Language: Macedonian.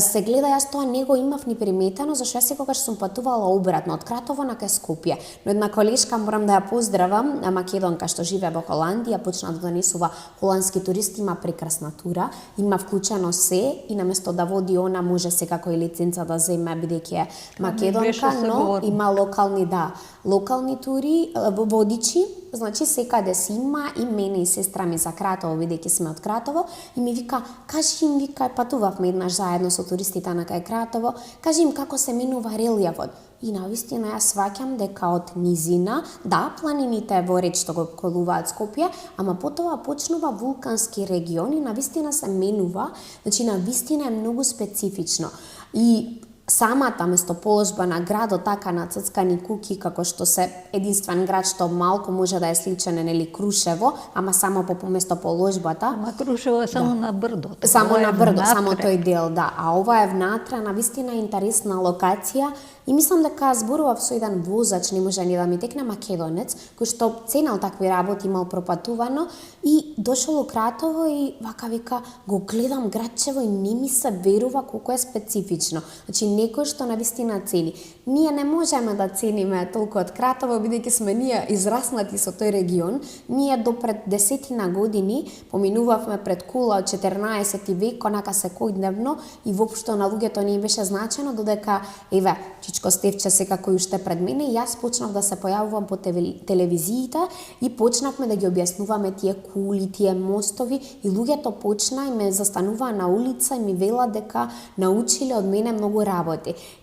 се гледа, јас тоа не го имав ни приметено, зашто јас секогаш сум патувала обратно од Кратово на кај Скопје. Но една колешка, морам да ја поздравам, македонка што живее во Холандија, почна да донесува холандски туристи, има прекрасна тура, има вклучено се и наместо да води она може секако и лиценца да земе бидејќи е македонка, но има локални тури, водичи, значи секаде си има и мене и сестра ми за Кратово, бидејќи сме од Кратово, и ми вика, кажи им, вика, патувавме еднаш заедно со туристите на кај Кратово, кажи им како се менува релјефот. И навистина јас сваќам дека од низина, да, планините во ред што го колуваат Скопје, ама потоа почнува вулкански регион и навистина се менува, значи навистина е многу специфично. И самата местоположба на градот така нацрткани куки како што се единствен град што малку може да е сличен е нели Крушево, ама само по местоположбата. Ама Крушево е само на брдото. Само на брдо, само тој дел, да. А ова е внатре, навистина интересна локација. И мислам дека зборував со еден возач, не може ни да ми текне македонец, кој што ценел такви работи, имал пропатувано и дошол у Кратово и вака вика, го гледам градчево и не ми се верува колку е специфично. Значи некој што навистина цени. Ние не можеме да цениме толку од Кратово, бидејќи сме ние израснати со тој регион. Ние до пред 10 години поминувавме пред Кула од 14 век, онака секојдневно и воопшто на луѓето не им беше значено, додека еве Чичко Стевче секако уште пред мене и јас почнав да се појавувам по телевизиите и почнавме да ги објаснуваме тие кули, тие мостови и луѓето почна и ме застануваа на улица и ми вела дека научиле од мене многу работи.